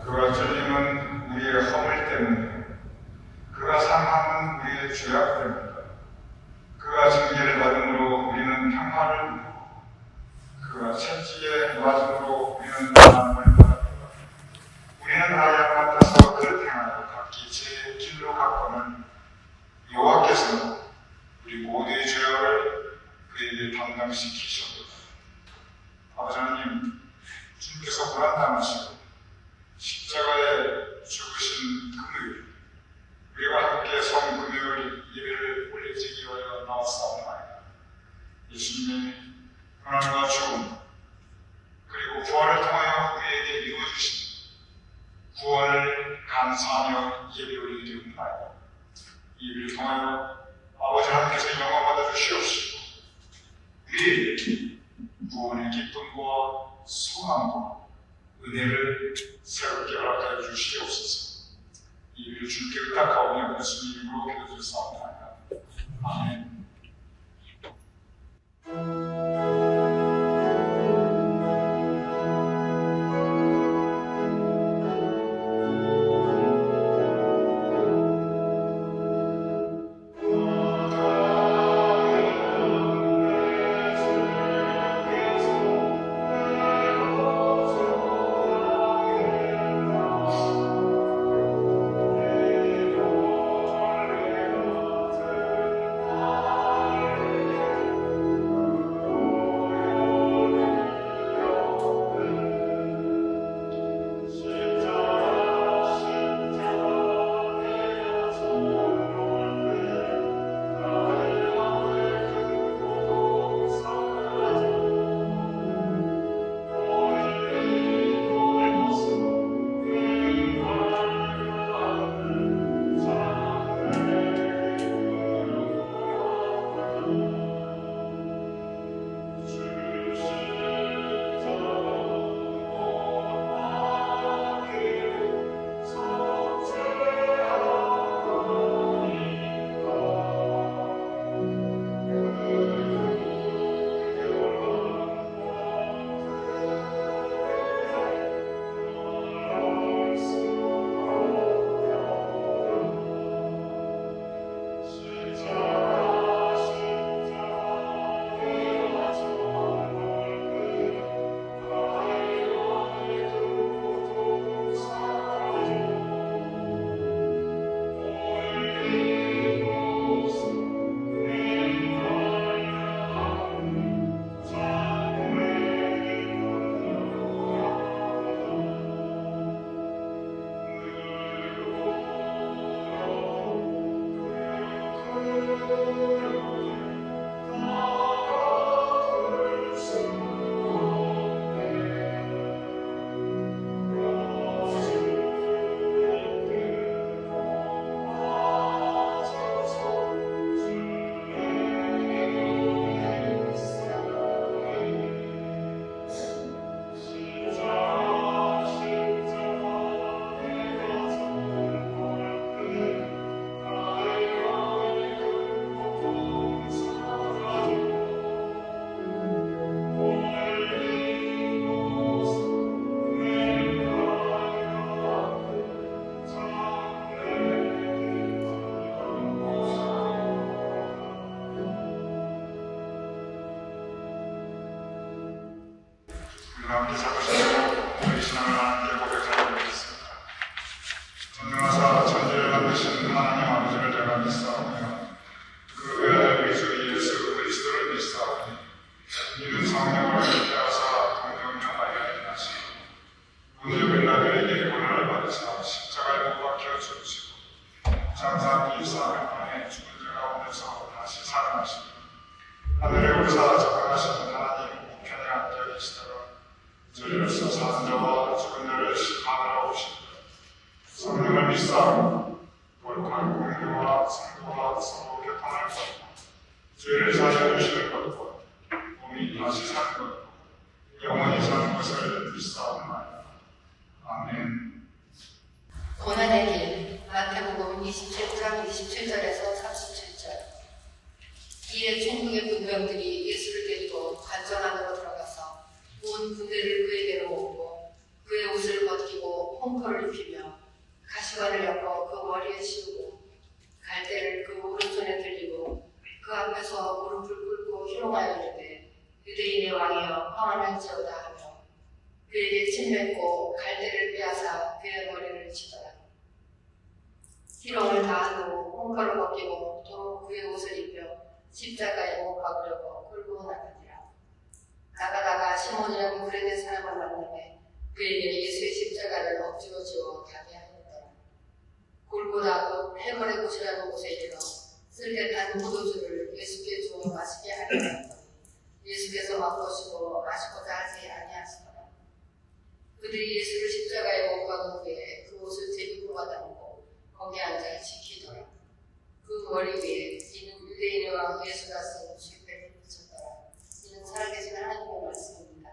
그가 찔림은 우리의 허물 때문에, 그가 상함은 우리의 죄악 때문에, 그가 징계를 받음으로 우리는 평화를 누리고, 그가 채찍에 맞음으로 우리는 나음을 받았다. 우리는 아양 같아서 그를 행하여 각기 제 길로 갔거늘 여호와께서는 우리 모두의 죄악을 그에게 담당시키셨도다. 아버지 하나님, 주님께서 고난당하시고 십자가에 죽으신 금요일, 우리가 함께 성금요일 예배를 올려드리기 위하여 나왔사옵나이다. 예수님의 고난과 죽음, 그리고 부활을 통하여 우리에게 이루어주신 구원을 감사하며 예배 올려드리옵나이다. 이 예배를 통하여 아버지 하나님께서 영광 받아주시옵시고, 우리에게 구원의 기쁨과 소망과 은혜를 새롭게 허락하여 주시옵소서. 이 일을 주께 의탁하오며 예수님 이름으로 기도드렸사옵나이다. 아멘. 함께 살아주시고 우리 신앙을 하나님께 고백하고 있습니다. 전능하사 천지를 만드신 하나님 아버지를 내가 믿사오며 그 외아들 우리 주 예수 그리스도를 믿사오니 이는 성령을 잉태하사 동정녀하여 하시고 오늘 백나들에게 고난을 받으사 십자가에 못 박혀 죽으시고 장사 24일 만에 죽은 자 가운데서 다시 살아나시고 하늘에 오르사 작정하신 하나님 우편에 앉아 계시다가 저리로서 사는 자와 죽은 자를 심판하러 오신다. 성령을 믿사오니 거룩한 공교와 성도와 서로 교통할 것과 죄를 사하여 주시는 것과 몸이 다시 사는 것과 영원히 사는 것을 믿사옵나이다. 아멘. 고난의 길 마태복음 27장 27절에서 37절. 이에 천국의 군병들이 예수를 데리고 관전 안으로 들어가서 온 군대를 그에게로 모으고 그의 옷을 벗기고 홍포를 입히며 가시관을 엮어 그 머리에 씌우고 갈대를 그 오른손에 들리고 그 앞에서 무릎을 꿇고 희롱하여 이르되 유대인의 왕이여 평안할지어다 하며 그에게 침 뱉고 갈대를 빼앗아 그의 머리를 치더라. 희롱을 다한 후 홍포를 벗기고 또 그의 옷을 입혀 십자가에 못 박으려고 끌고 나가니라. 나가다가 시몬이라는 구레네 사람을 만나매 그에게 예수의 십자가를 억지로 지워 가게 하였더라. 골고다 곧 해골의 곳이라는 곳에 이르러 쓸개탄 포도주를 예수께 주어 마시게 하려 하였더니 예수께서 맛보시고 마시고자 하지 아니하시더라. 그들이 예수를 십자가에 못 박은 후에 그 옷을 제비고 받아먹고 거기 앉아 지키더라. 그 머리 위에 이는 유대인의 왕 예수가 쓴 쥐패를 붙였더라. 이는 살아계신 하나님의 말씀입니다.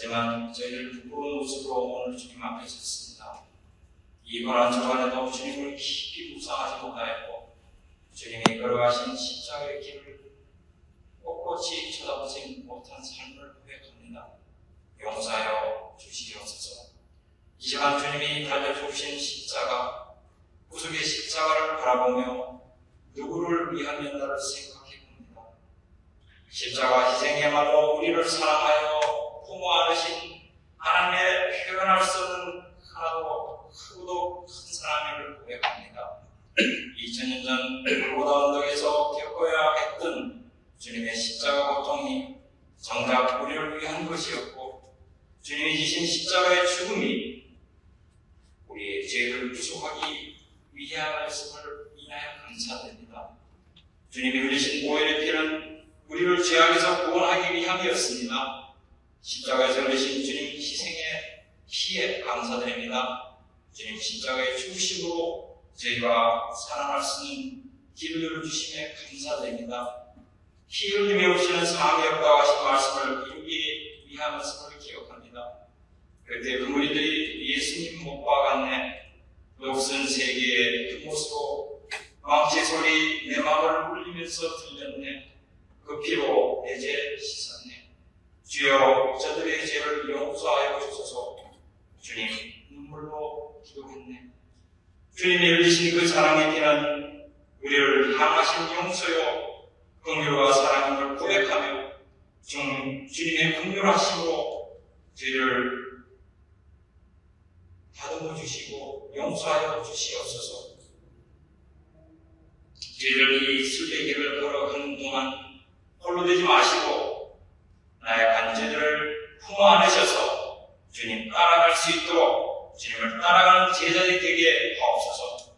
하지만 저희를 부끄러운 모습으로 오늘 주님 앞에 섰습니다. 이 고난 주간에도 주님을 깊이 묵상하지 못하였고 주님이 걸어가신 십자가의 길을 꼿꼿이 쳐다보지 못한 삶을 고백합니다. 용서하여 주시옵소서. 이 시간 주님이 달려주신 십자가, 구속의 십자가를 바라보며 누구를 위함이었나를 생각해 봅니다. 십자가 희생이야말로 우리를 사랑하여 품어 안으신 하나님의 표현할 수 없는 하나도 크고도 큰 사랑임을 고백합니다. 2000년 전 골고다 언덕에서 겪어야 했던 주님의 십자가 고통이 정작 우리를 위한 것이었고, 주님이 지신 십자가의 죽음이 우리의 죄를 구속하기 위함이었음을 인하여 감사드립니다. 주님이 흘리신 보혈의 피는 우리를 죄악에서 구원하기 위함이었습니다. 십자가에서 흘리신 주님 희생의 피에 감사드립니다. 주님 십자가의 죽으심으로 저희가 살아날 수 있는 길을 열어주심에 감사드립니다. 피 흘림이 오시는 사함이 없다고 하신 말씀을 이루기 위함이었음을 기억합니다. 그때 그 무리들이 예수님 못 박았네, 녹슨 세계의 그 모습으로 망치 소리 내 마음을 울리면서 들렸네, 그 피로 내 죄 씻었네. 주여 저들의 죄를 용서하여 주소서. 주님 눈물로 기도했네. 주님이 흘리신 그 사랑의 피는 우리를 향하신 용서요 긍휼과 사랑임을 고백하며 주님의 긍휼하심으로 죄를 다듬어 주시고 용서하여 주시옵소서. 저희를 이 순례길을 걸어가는 동안 홀로 되지 마시고 나의 간제들을 품어 안으셔서 주님 따라갈 수 있도록 주님을 따라가는 제자들이 되게 하옵소서.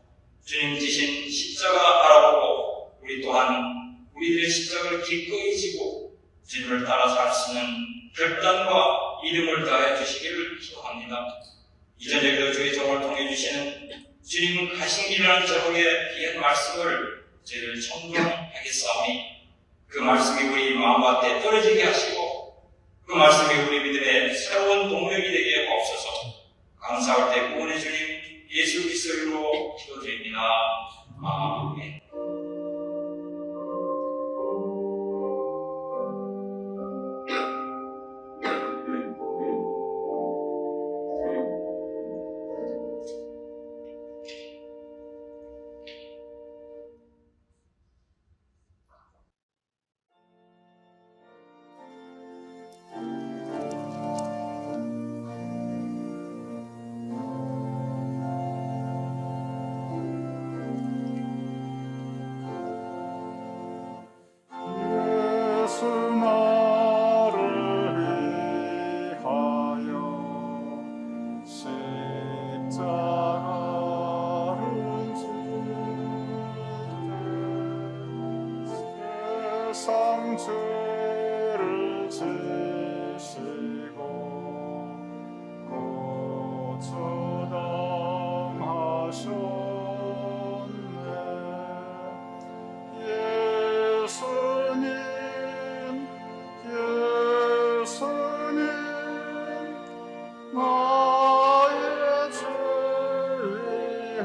주님 지신 십자가 알아보고 우리 또한 우리들의 십자가를 기꺼이 지고 주님을 따라 살 수 있는 결단과 믿음을 다해 주시기를 기도합니다. 이전에도 주의 종을 통해 주시는 주님 가신 길이라는 제목의 귀한 말씀을 저희를 청종하겠사오니 그 말씀이 우리 마음밭에 떨어지게 하시고 그 말씀이 우리 믿음의 새로운 동력이 되게 하옵소서. 감사할 때 구원의 주님 예수 그리스도로 기도드립니다. 아멘. 상주를 지시고 고초당하셨네. 예수님 예수님 나의 죄 위하여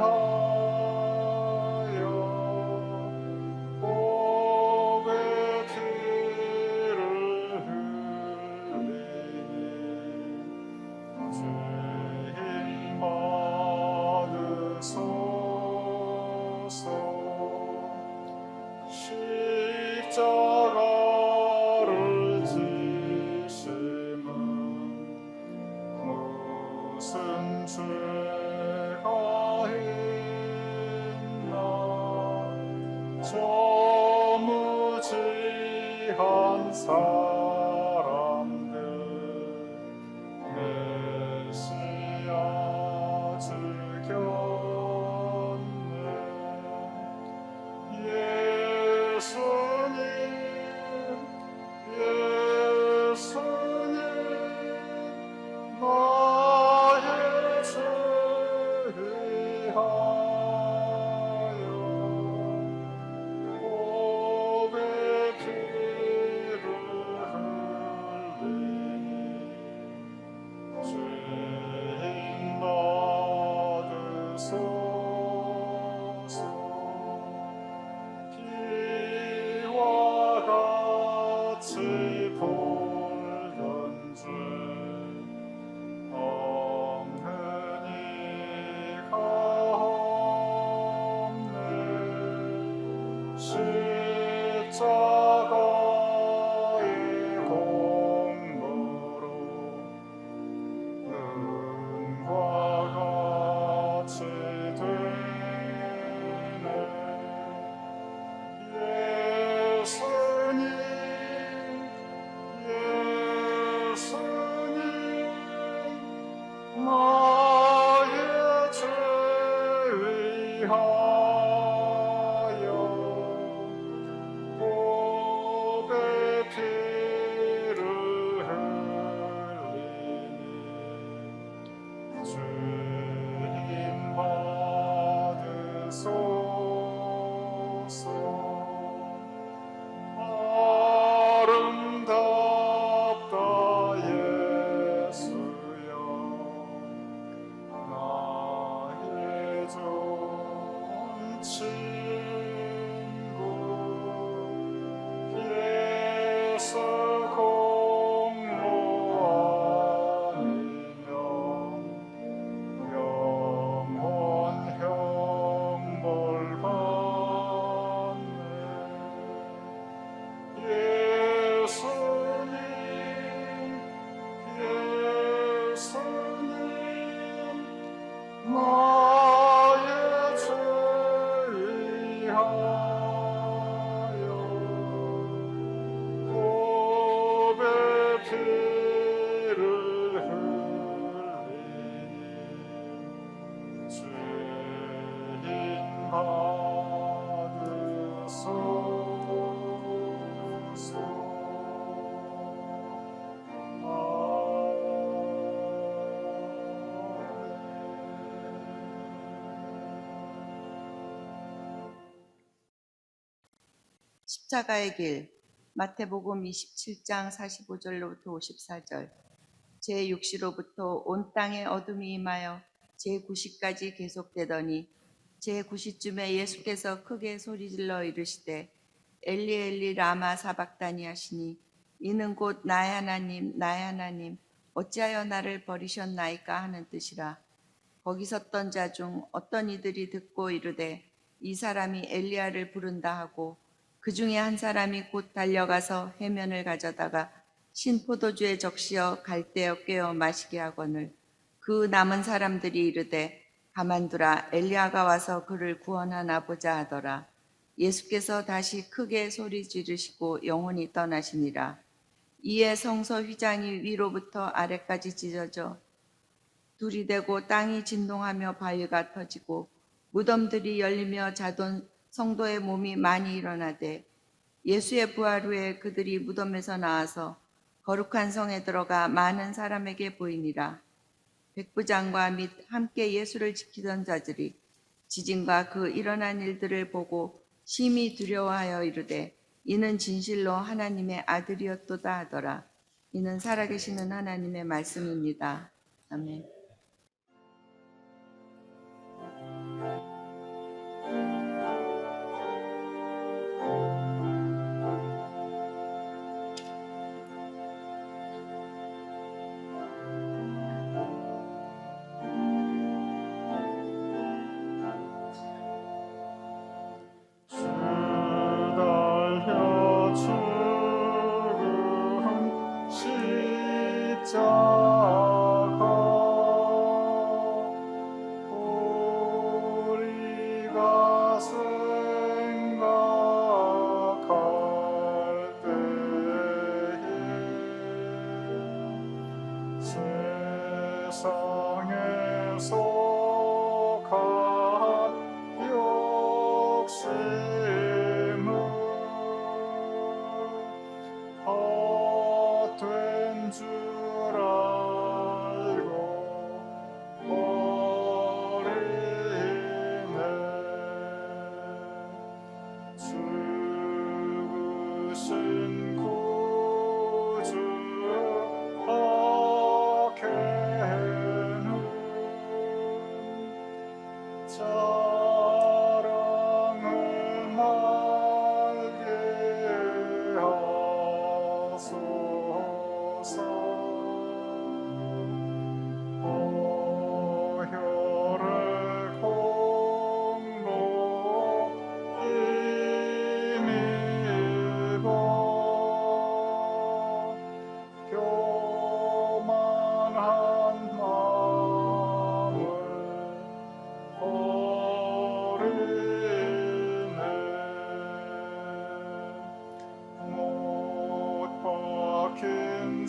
십자가를 지심은 무슨 죄가 있나. 저 무지한 사람들 메시아 죽였네. 예수님 예수님 나의 죄 위하여 고백기를 보던 죄 없는 이가 없네. 십자가의 공로로 은과 같이 되네. 예수님 예수님 나의 죄 위하여 보배 피를 흘리니 주님 받으소서. 아름답다 예수여 나의 좋은 친구. 예수 공로 아니면 영원 형벌 받네. 예수님 예수님 나의 죄 위하여 보배 피를 흘리니 죄인 받으소서. 십자가의 길 마태복음 27장 45절로부터 54절. 제6시로부터 온 땅에 어둠이 임하여 제9시까지 계속되더니 제9시쯤에 예수께서 크게 소리질러 이르시되 엘리 엘리 라마 사박다니 하시니 이는 곧 나의 하나님 나의 하나님 어찌하여 나를 버리셨나이까 하는 뜻이라. 거기 섰던 자 중 어떤 이들이 듣고 이르되 이 사람이 엘리야를 부른다 하고 그 중에 한 사람이 곧 달려가서 해면을 가져다가 신 포도주에 적시어 갈대어 깨어 마시게 하거늘 그 남은 사람들이 이르되 가만두라 엘리야가 와서 그를 구원하나 보자 하더라. 예수께서 다시 크게 소리 지르시고 영혼이 떠나시니라. 이에 성서 휘장이 위로부터 아래까지 찢어져 둘이 되고 땅이 진동하며 바위가 터지고 무덤들이 열리며 자돈 성도의 몸이 많이 일어나되 예수의 부활 후에 그들이 무덤에서 나와서 거룩한 성에 들어가 많은 사람에게 보이니라. 백부장과 및 함께 예수를 지키던 자들이 지진과 그 일어난 일들을 보고 심히 두려워하여 이르되 이는 진실로 하나님의 아들이었도다 하더라. 이는 살아계시는 하나님의 말씀입니다. 아멘. 우리가 생각할 때에 세상에 속한 욕심을 헛된 줄 알고 버리네. 죽으신 구주 박해는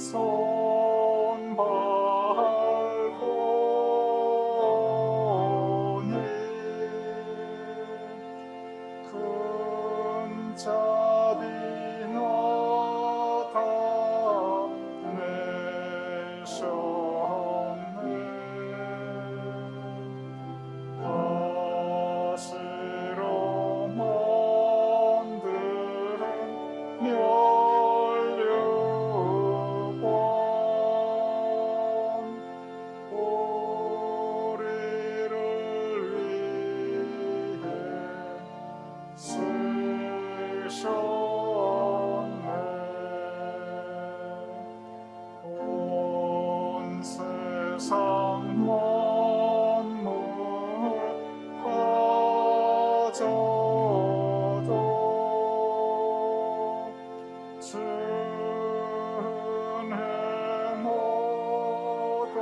손 밟고니 큰 자비 나타내셨네 다시로 만든 멸류관 우리를 위해 쓰셨네 온 세상 만물 가져도 은혜보다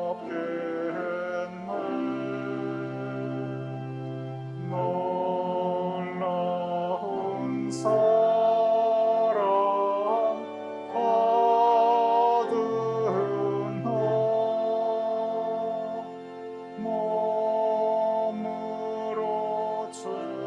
값겠네 놀라운 사랑 받은 나 몸으로 죄물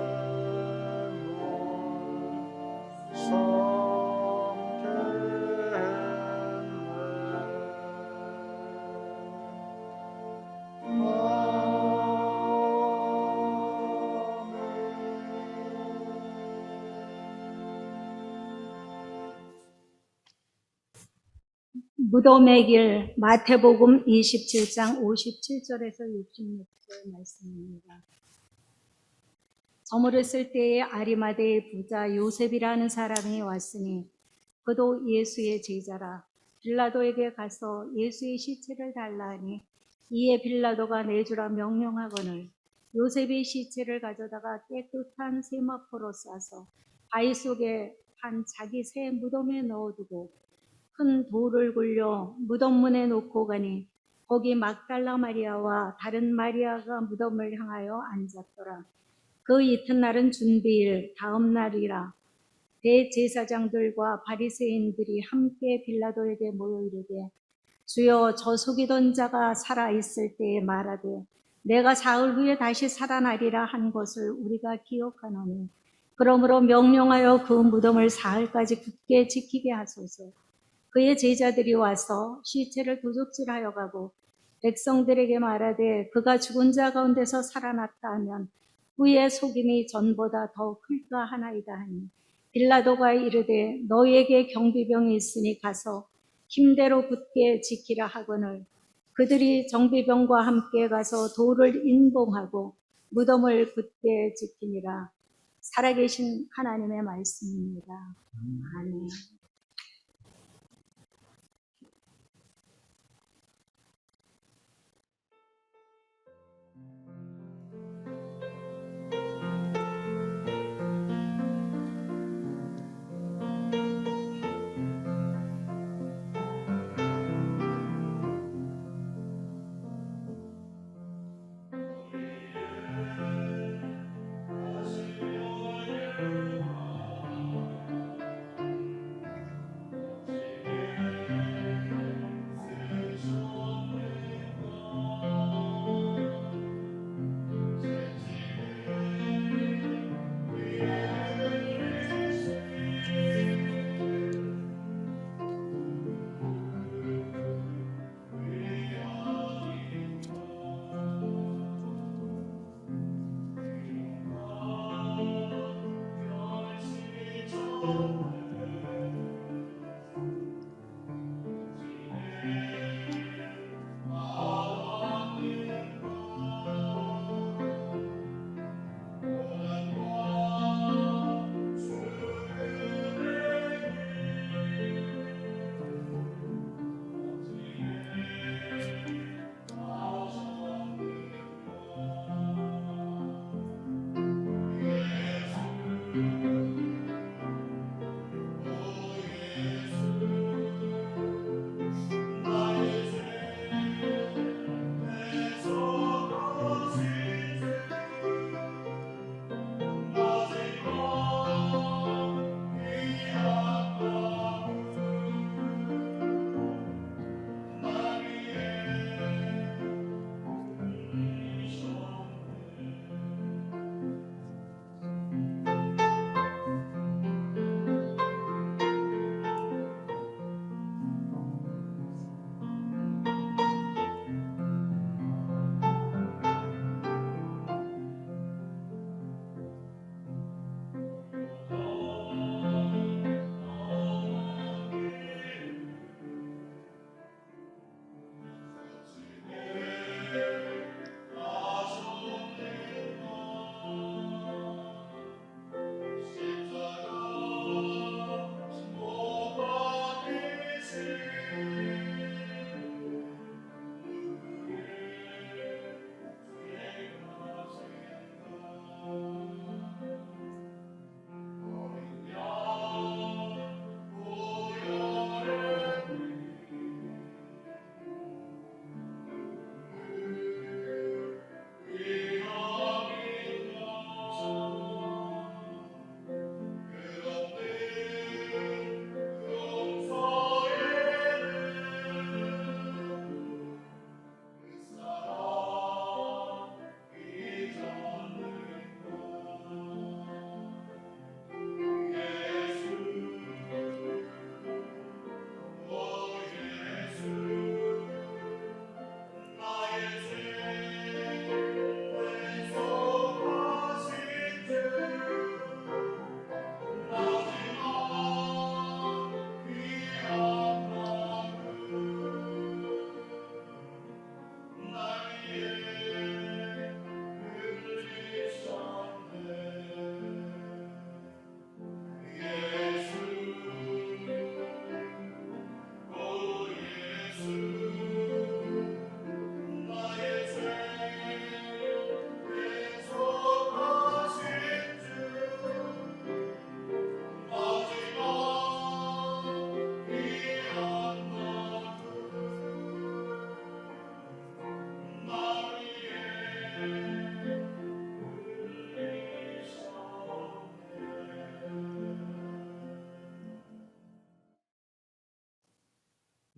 무덤의 길 마태복음 27장 57절에서 66절 말씀입니다. 저물었을 때에 아리마대의 부자 요셉이라는 사람이 왔으니 그도 예수의 제자라. 빌라도에게 가서 예수의 시체를 달라 하니 이에 빌라도가 내주라 명령하거늘 요셉이 시체를 가져다가 깨끗한 세마포로 싸서 바위 속에 한 자기 새 무덤에 넣어두고 큰 돌을 굴려 무덤문에 놓고 가니 거기 막달라 마리아와 다른 마리아가 무덤을 향하여 앉았더라. 그 이튿날은 준비일 다음 날이라. 대제사장들과 바리새인들이 함께 빌라도에게 모여 이르되 주여 저 속이던 자가 살아 있을 때에 말하되 내가 사흘 후에 다시 살아나리라 한 것을 우리가 기억하노니 그러므로 명령하여 그 무덤을 사흘까지 굳게 지키게 하소서. 그의 제자들이 와서 시체를 도둑질하여 가고 백성들에게 말하되 그가 죽은 자 가운데서 살아났다 하면 후에 속임이 전보다 더 클까 하나이다 하니 빌라도가 이르되 너희에게 경비병이 있으니 가서 힘대로 굳게 지키라 하거늘 그들이 정비병과 함께 가서 돌을 인봉하고 무덤을 굳게 지키니라. 살아계신 하나님의 말씀입니다. 아멘.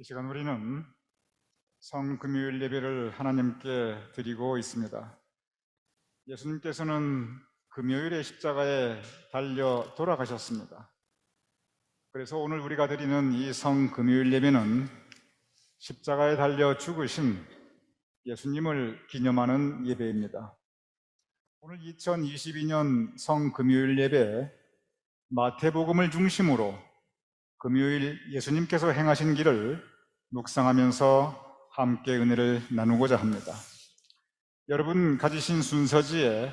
이 시간 우리는 성금요일 예배를 하나님께 드리고 있습니다. 예수님께서는 금요일에 십자가에 달려 돌아가셨습니다. 그래서 오늘 우리가 드리는 이 성금요일 예배는 십자가에 달려 죽으신 예수님을 기념하는 예배입니다. 오늘 2022년 성금요일 예배 마태복음을 중심으로 금요일 예수님께서 행하신 길을 묵상하면서 함께 은혜를 나누고자 합니다. 여러분 가지신 순서지에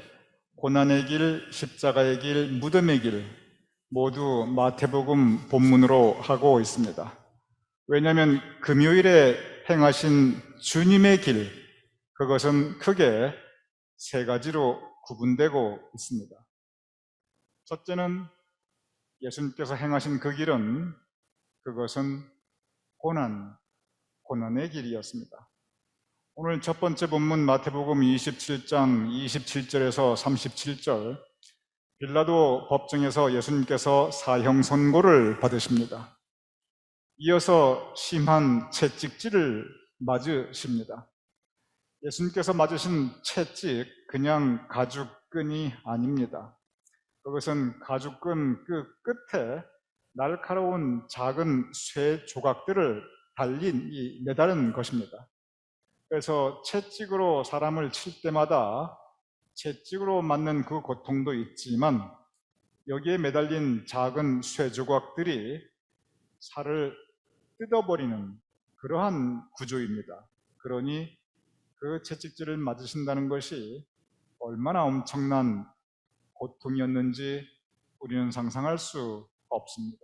고난의 길, 십자가의 길, 무덤의 길 모두 마태복음 본문으로 하고 있습니다. 왜냐하면 금요일에 행하신 주님의 길, 그것은 크게 세 가지로 구분되고 있습니다. 첫째는 예수님께서 행하신 그 길은 그것은 고난의 길이었습니다. 오늘 첫 번째 본문 마태복음 27장 27절에서 37절, 빌라도 법정에서 예수님께서 사형 선고를 받으십니다. 이어서 심한 채찍질을 맞으십니다. 예수님께서 맞으신 채찍, 그냥 가죽끈이 아닙니다. 그것은 가죽끈 그 끝에 날카로운 작은 쇠 조각들을 달린 매달은 것입니다. 그래서 채찍으로 사람을 칠 때마다 채찍으로 맞는 그 고통도 있지만 여기에 매달린 작은 쇠 조각들이 살을 뜯어버리는 그러한 구조입니다. 그러니 그 채찍질을 맞으신다는 것이 얼마나 엄청난 고통이었는지 우리는 상상할 수 없습니다.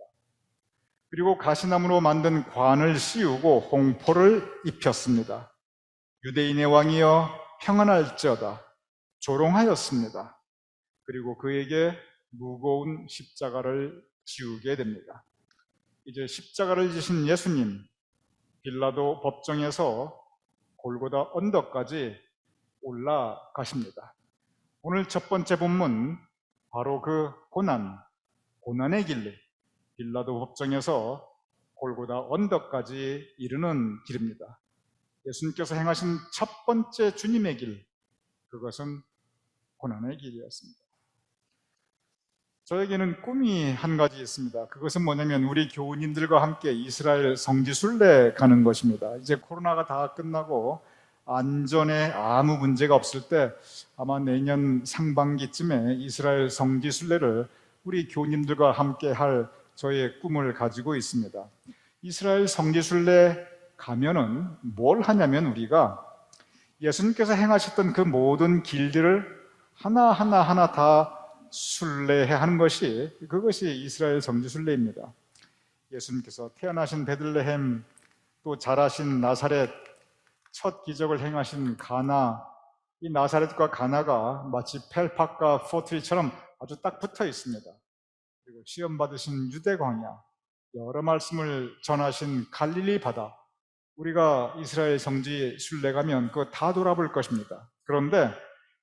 그리고 가시나무로 만든 관을 씌우고 홍포를 입혔습니다. 유대인의 왕이여 평안할지어다 조롱하였습니다. 그리고 그에게 무거운 십자가를 지우게 됩니다. 이제 십자가를 지신 예수님, 빌라도 법정에서 골고다 언덕까지 올라가십니다. 오늘 첫 번째 본문, 바로 그 고난의 길, 빌라도 법정에서 골고다 언덕까지 이르는 길입니다. 예수님께서 행하신 첫 번째 주님의 길, 그것은 고난의 길이었습니다. 저에게는 꿈이 한 가지 있습니다. 그것은 뭐냐면 우리 교우님들과 함께 이스라엘 성지순례 가는 것입니다. 이제 코로나가 다 끝나고 안전에 아무 문제가 없을 때 아마 내년 상반기쯤에 이스라엘 성지순례를 우리 교우님들과 함께 할 저의 꿈을 가지고 있습니다. 이스라엘 성지순례 가면은 뭘 하냐면 우리가 예수님께서 행하셨던 그 모든 길들을 하나하나 다 순례해야 하는 것이, 그것이 이스라엘 성지순례입니다. 예수님께서 태어나신 베들레헴, 또 자라신 나사렛, 첫 기적을 행하신 가나, 이 나사렛과 가나가 마치 펠팍과 포트리처럼 아주 딱 붙어 있습니다. 그리고 시험 받으신 유대 광야, 여러 말씀을 전하신 갈릴리 바다, 우리가 이스라엘 성지 순례 가면 그거 다 돌아볼 것입니다. 그런데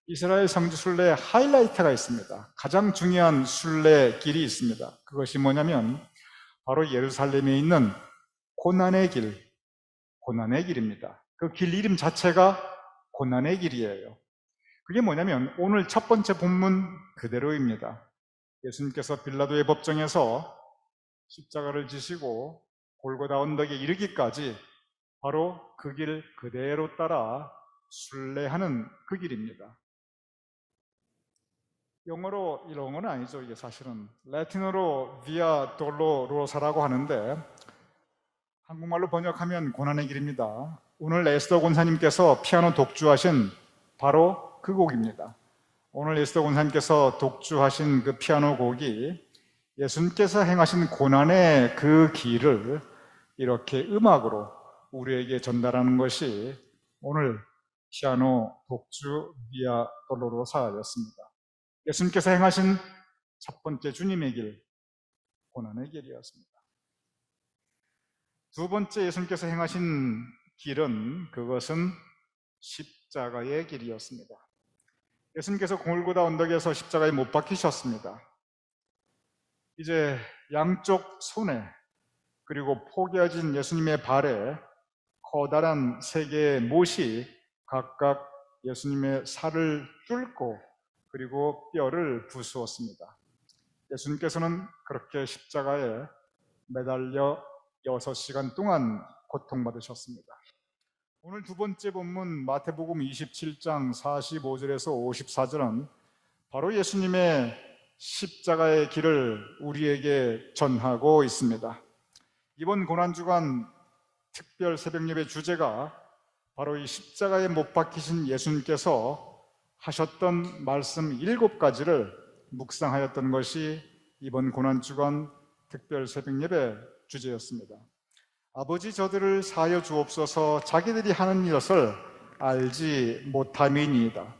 이스라엘 성지 순례에 하이라이트가 있습니다. 가장 중요한 순례 길이 있습니다. 그것이 뭐냐면 바로 예루살렘에 있는 고난의 길입니다. 그 길 이름 자체가 고난의 길이에요. 그게 뭐냐면 오늘 첫 번째 본문 그대로입니다. 예수님께서 빌라도의 법정에서 십자가를 지시고 골고다 언덕에 이르기까지 바로 그 길 그대로 따라 순례하는 그 길입니다. 영어로 이런 건 아니죠. 이게 사실은 라틴어로 비아 돌로로사라고 하는데 한국말로 번역하면 고난의 길입니다. 오늘 에스더 권사님께서 피아노 독주하신 바로 그 곡입니다. 오늘 에스더 권사님께서 독주하신 그 피아노 곡이 예수님께서 행하신 고난의 그 길을 이렇게 음악으로 우리에게 전달하는 것이 오늘 피아노 독주 비아 돌로로사였습니다. 예수님께서 행하신 첫 번째 주님의 길, 고난의 길이었습니다. 두 번째 예수님께서 행하신 길은 그것은 십자가의 길이었습니다. 예수님께서 골고다 언덕에서 십자가에 못 박히셨습니다. 이제 양쪽 손에 그리고 포개어진 예수님의 발에 커다란 세 개의 못이 각각 예수님의 살을 뚫고 그리고 뼈를 부수었습니다. 예수님께서는 그렇게 십자가에 매달려 6시간 동안 고통받으셨습니다. 오늘 두 번째 본문 마태복음 27장 45절에서 54절은 바로 예수님의 십자가의 길을 우리에게 전하고 있습니다. 이번 고난주간 특별 새벽예배 주제가 바로 이 십자가에 못 박히신 예수님께서 하셨던 말씀 7가지를 묵상하였던 것이 이번 고난주간 특별 새벽예배 주제였습니다. 아버지 저들을 사하여 주옵소서 자기들이 하는 것을 알지 못함이니이다.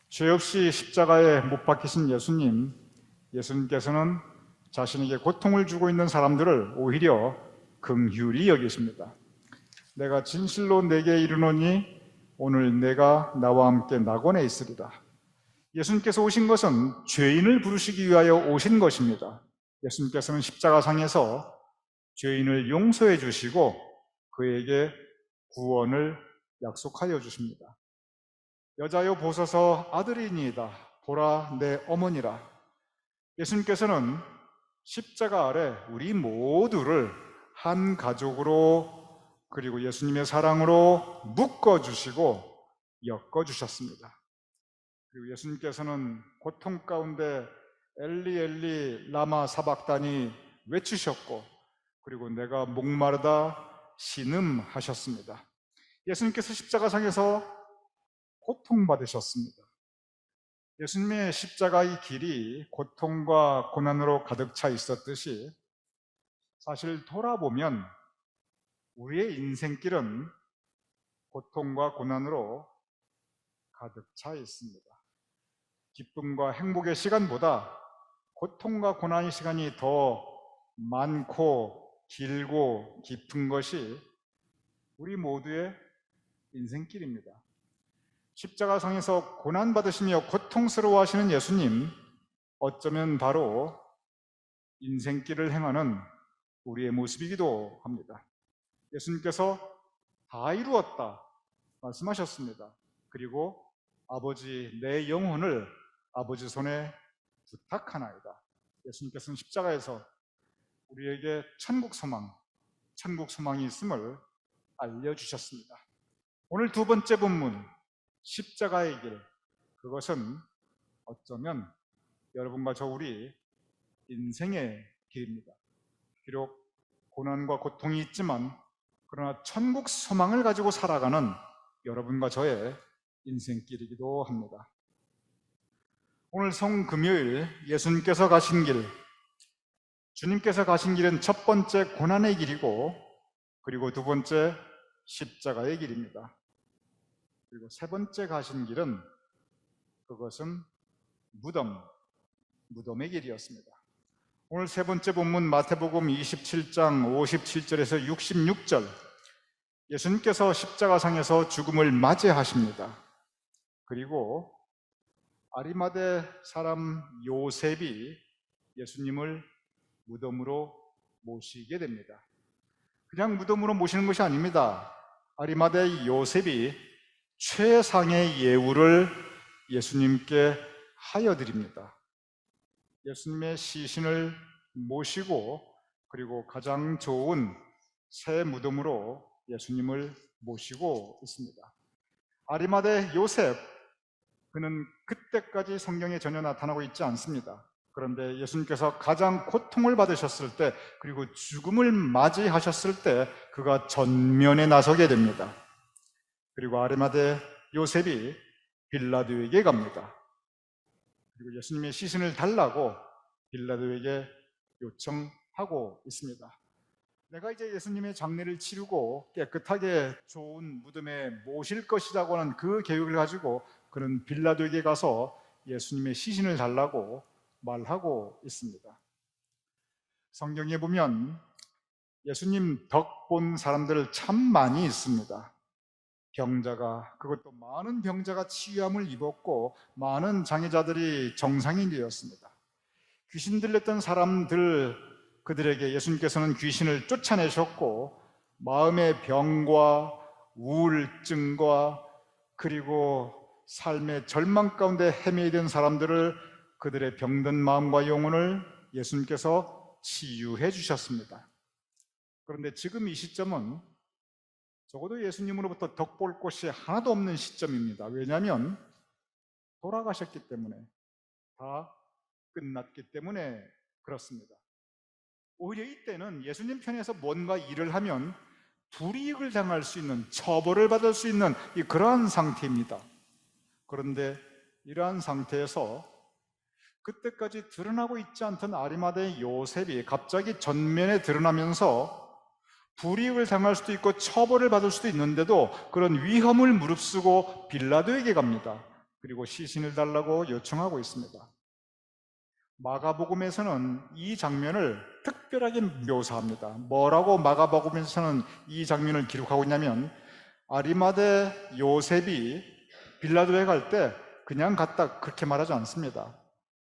죄 없이 십자가에 못 박히신 예수님께서는 자신에게 고통을 주고 있는 사람들을 오히려 긍휼히 여기십니다. 내가 진실로 내게 이르노니 오늘 내가 나와 함께 낙원에 있으리라. 예수님께서 오신 것은 죄인을 부르시기 위하여 오신 것입니다. 예수님께서는 십자가상에서 죄인을 용서해 주시고 그에게 구원을 약속하여 주십니다. 여자여 보소서 아들이니이다. 보라 내 어머니라. 예수님께서는 십자가 아래 우리 모두를 한 가족으로 그리고 예수님의 사랑으로 묶어주시고 엮어주셨습니다. 그리고 예수님께서는 고통 가운데 엘리 엘리 라마 사박다니 외치셨고 그리고 내가 목마르다 신음하셨습니다. 예수님께서 십자가상에서 고통받으셨습니다. 예수님의 십자가의 길이 고통과 고난으로 가득 차 있었듯이 사실 돌아보면 우리의 인생길은 고통과 고난으로 가득 차 있습니다. 기쁨과 행복의 시간보다 고통과 고난의 시간이 더 많고 길고 깊은 것이 우리 모두의 인생길입니다. 십자가상에서 고난받으시며 고통스러워하시는 예수님, 어쩌면 바로 인생길을 행하는 우리의 모습이기도 합니다. 예수님께서 다 이루었다 말씀하셨습니다. 그리고 아버지 내 영혼을 아버지 손에 부탁하나이다. 예수님께서는 십자가에서 우리에게 천국 소망이 있음을 알려주셨습니다. 오늘 두 번째 본문 십자가의 길, 그것은 어쩌면 여러분과 저 우리 인생의 길입니다. 비록 고난과 고통이 있지만 그러나 천국 소망을 가지고 살아가는 여러분과 저의 인생길이기도 합니다. 오늘 성금요일 예수님께서 가신 길, 주님께서 가신 길은 첫 번째 고난의 길이고 그리고 두 번째 십자가의 길입니다. 그리고 세 번째 가신 길은 그것은 무덤의 길이었습니다. 오늘 세 번째 본문 마태복음 27장 57절에서 66절, 예수님께서 십자가상에서 죽음을 맞이하십니다. 그리고 아리마대 사람 요셉이 예수님을 무덤으로 모시게 됩니다. 그냥 무덤으로 모시는 것이 아닙니다. 아리마대 요셉이 최상의 예우를 예수님께 하여 드립니다. 예수님의 시신을 모시고 그리고 가장 좋은 새 무덤으로 예수님을 모시고 있습니다. 아리마대 요셉, 그는 그때까지 성경에 전혀 나타나고 있지 않습니다. 그런데 예수님께서 가장 고통을 받으셨을 때 그리고 죽음을 맞이하셨을 때 그가 전면에 나서게 됩니다. 그리고 아리마대 요셉이 빌라도에게 갑니다. 그리고 예수님의 시신을 달라고 빌라도에게 요청하고 있습니다. 내가 이제 예수님의 장례를 치르고 깨끗하게 좋은 무덤에 모실 것이라고 하는 그 계획을 가지고 그는 빌라도에게 가서 예수님의 시신을 달라고 말하고 있습니다. 성경에 보면 예수님 덕 본 사람들 참 많이 있습니다. 병자가, 그것도 많은 병자가 치유함을 입었고 많은 장애자들이 정상이 되었습니다. 귀신 들렸던 사람들 그들에게 예수님께서는 귀신을 쫓아내셨고 마음의 병과 우울증과 그리고 삶의 절망 가운데 헤매이던 사람들을 그들의 병든 마음과 영혼을 예수님께서 치유해 주셨습니다. 그런데 지금 이 시점은 적어도 예수님으로부터 덕볼 곳이 하나도 없는 시점입니다. 왜냐하면 돌아가셨기 때문에, 다 끝났기 때문에 그렇습니다. 오히려 이때는 예수님 편에서 뭔가 일을 하면 불이익을 당할 수 있는, 처벌을 받을 수 있는 그러한 상태입니다. 그런데 이러한 상태에서 그때까지 드러나고 있지 않던 아리마다의 요셉이 갑자기 전면에 드러나면서 불이익을 당할 수도 있고 처벌을 받을 수도 있는데도 그런 위험을 무릅쓰고 빌라도에게 갑니다. 그리고 시신을 달라고 요청하고 있습니다. 마가복음에서는 이 장면을 특별하게 묘사합니다. 뭐라고 마가복음에서는 이 장면을 기록하고 있냐면, 아리마대 요셉이 빌라도에 갈 때 그냥 갔다 그렇게 말하지 않습니다.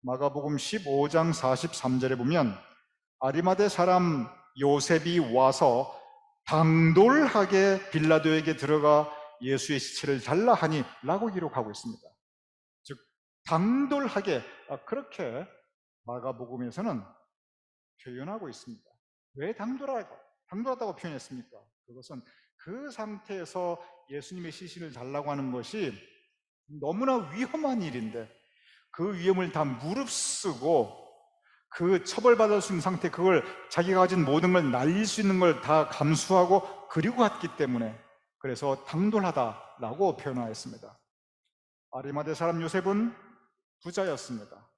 마가복음 15장 43절에 보면 아리마대 사람 요셉이 와서 당돌하게 빌라도에게 들어가 예수의 시체를 달라 하니 라고 기록하고 있습니다. 즉 당돌하게, 그렇게 마가복음에서는 표현하고 있습니다. 왜 당돌하다고 표현했습니까? 그것은 그 상태에서 예수님의 시신을 달라고 하는 것이 너무나 위험한 일인데 그 위험을 다 무릅쓰고 그 처벌받을 수 있는 상태, 그걸 자기가 가진 모든 걸 날릴 수 있는 걸 다 감수하고 그리고 갔기 때문에, 그래서 당돌하다라고 표현하였습니다. 아리마대 사람 요셉은 부자였습니다.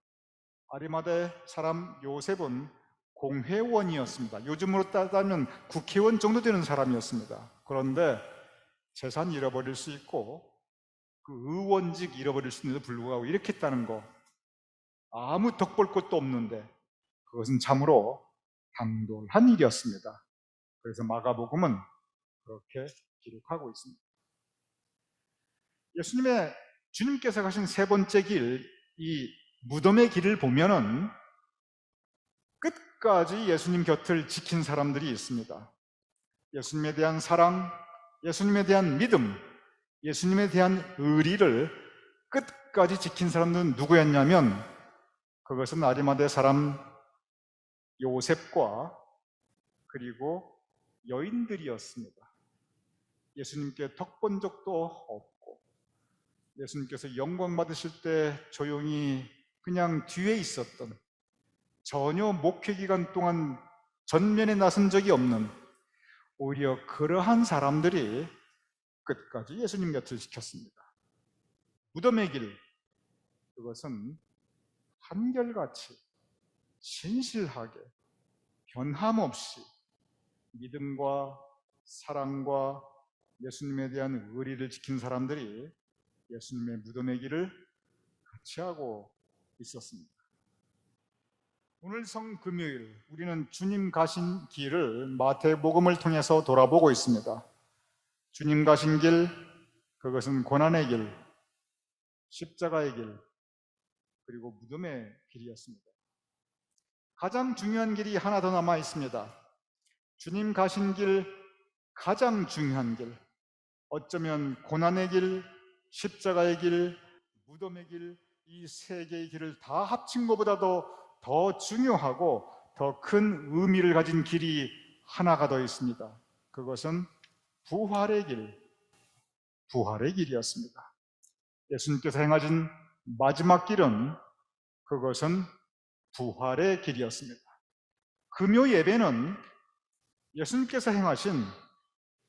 아리마대 사람 요셉은 공회원이었습니다. 요즘으로 따지면 국회의원 정도 되는 사람이었습니다. 그런데 재산 잃어버릴 수 있고 그 의원직 잃어버릴 수 있는데도 불구하고 이렇게 했다는 거, 아무 덕볼 것도 없는데 그것은 참으로 당돌한 일이었습니다. 그래서 마가복음은 그렇게 기록하고 있습니다. 주님께서 가신 세 번째 길, 이 무덤의 길을 보면은 끝까지 예수님 곁을 지킨 사람들이 있습니다. 예수님에 대한 사랑, 예수님에 대한 믿음, 예수님에 대한 의리를 끝까지 지킨 사람들은 누구였냐면, 그것은 아리마대 사람 요셉과 그리고 여인들이었습니다. 예수님께 덕본 적도 없고 예수님께서 영광 받으실 때 조용히 그냥 뒤에 있었던, 전혀 목회 기간 동안 전면에 나선 적이 없는, 오히려 그러한 사람들이 끝까지 예수님 곁을 지켰습니다. 무덤의 길, 그것은 한결같이 진실하게 변함없이 믿음과 사랑과 예수님에 대한 의리를 지킨 사람들이 예수님의 무덤의 길을 같이 하고 있었습니다. 오늘 성금요일 우리는 주님 가신 길을 마태복음을 통해서 돌아보고 있습니다. 주님 가신 길, 그것은 고난의 길, 십자가의 길, 그리고 무덤의 길이었습니다. 가장 중요한 길이 하나 더 남아 있습니다. 주님 가신 길, 가장 중요한 길, 어쩌면 고난의 길, 십자가의 길, 무덤의 길, 이 세 개의 길을 다 합친 것보다도 더 중요하고 더 큰 의미를 가진 길이 하나가 더 있습니다. 그것은 부활의 길이었습니다. 예수님께서 행하신 마지막 길은, 그것은 부활의 길이었습니다. 금요 예배는 예수님께서 행하신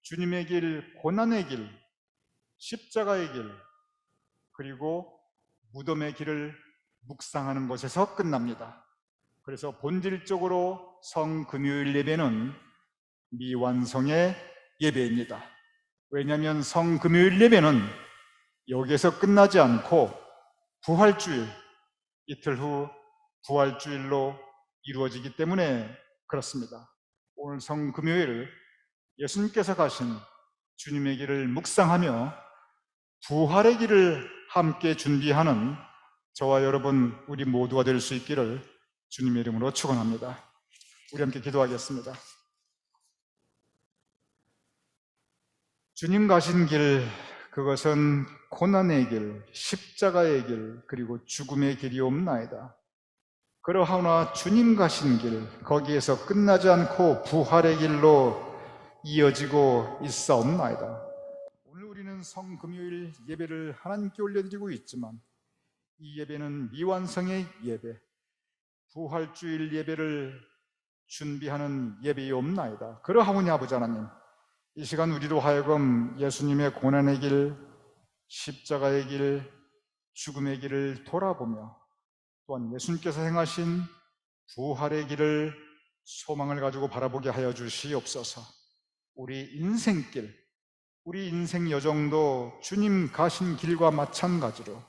주님의 길, 고난의 길, 십자가의 길, 그리고 무덤의 길을 묵상하는 것에서 끝납니다. 그래서 본질적으로 성금요일 예배는 미완성의 예배입니다. 왜냐하면 성금요일 예배는 여기에서 끝나지 않고 부활주일, 이틀 후 부활주일로 이루어지기 때문에 그렇습니다. 오늘 성금요일 예수님께서 가신 주님의 길을 묵상하며 부활의 길을 함께 준비하는 저와 여러분, 우리 모두가 될 수 있기를 주님의 이름으로 축원합니다. 우리 함께 기도하겠습니다. 주님 가신 길, 그것은 고난의 길, 십자가의 길, 그리고 죽음의 길이옵나이다. 그러하오나 주님 가신 길, 거기에서 끝나지 않고 부활의 길로 이어지고 있사옵나이다. 오늘 우리는 성금요일 예배를 하나님께 올려드리고 있지만 이 예배는 미완성의 예배, 부활주일 예배를 준비하는 예배이옵나이다. 그러하오니 아버지 하나님, 이 시간 우리로 하여금 예수님의 고난의 길, 십자가의 길, 죽음의 길을 돌아보며 또한 예수님께서 행하신 부활의 길을 소망을 가지고 바라보게 하여 주시옵소서. 우리 인생길, 우리 인생 여정도 주님 가신 길과 마찬가지로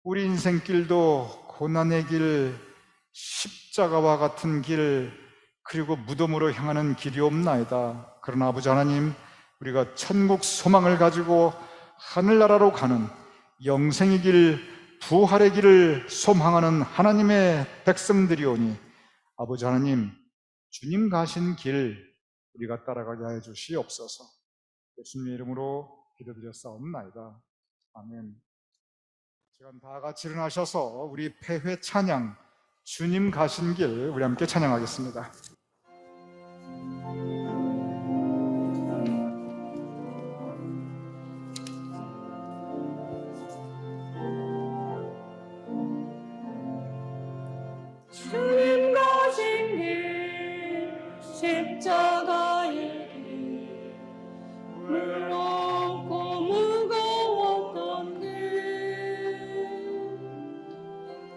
우리 인생길도 고난의 길, 십자가와 같은 길, 그리고 무덤으로 향하는 길이옵나이다. 그러나 아버지 하나님, 우리가 천국 소망을 가지고 하늘나라로 가는 영생의 길, 부활의 길을 소망하는 하나님의 백성들이오니 아버지 하나님, 주님 가신 길 우리가 따라가게 하여 주시옵소서. 예수님의 이름으로 기도드렸사옵나이다. 아멘. 시간 다 같이 일어나셔서 우리 폐회 찬양, 주님 가신 길 우리 함께 찬양하겠습니다. 주님 가신 길 십자가의 길 외롭고 무거웠던 길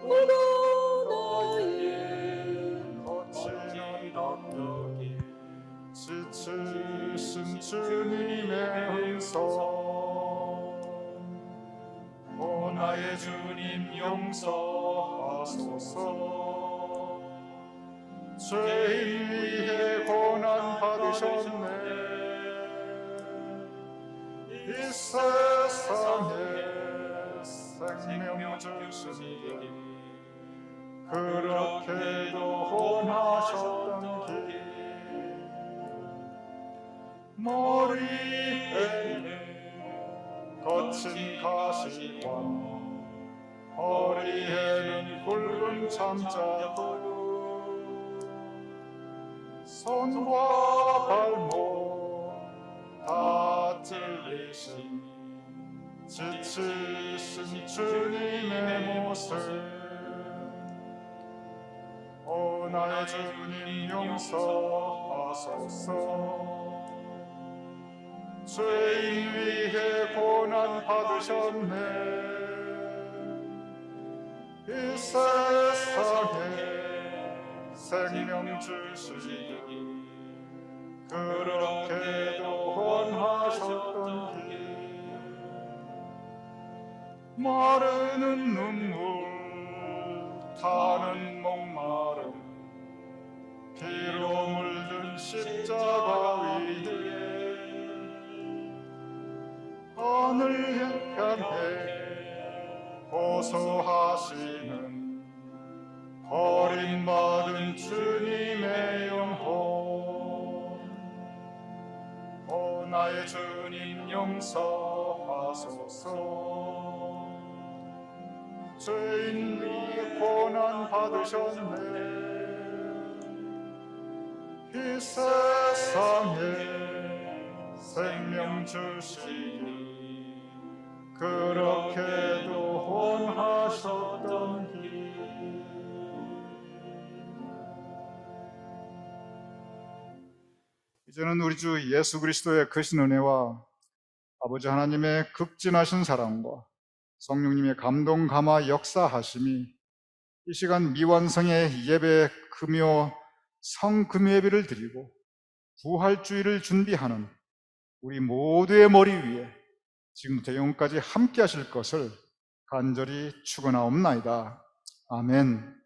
골고다의 거치는 덕길 지치신 주님의 음성 오 나의 주님 용서하소서 죄인 위해 고난 받으셨네 이 세상에 생명 주시니 그렇게도 원하셨던 길 머리에는 거친 가시와 허리에는 굵은 창자도 손과 발목 다 찔리신 지치신 주님의 모습 오 나의 주님 용서하소서 죄인 위해 고난 받으셨네 이 세상에 생명 주시니 그렇게도 원하셨던 길 마르는 눈물 타는 목마름 피로 물든 십자가 위에 하늘 향해 호소하시는 버림받은 주님의 영혼 오 나의 주님 용서하소서 죄인 위에 고난 받으셨네 이 세상에 생명 주시니 그렇게도 원하셨던 길 이제는 우리 주 예수 그리스도의 크신 은혜와 아버지 하나님의 극진하신 사랑과 성령님의 감동 감화 역사하심이 이 시간 미완성의 예배 금요 성금요 예배를 드리고 부활주의를 준비하는 우리 모두의 머리 위에 지금부터 영원까지 함께 하실 것을 간절히 축원하옵나이다. 아멘.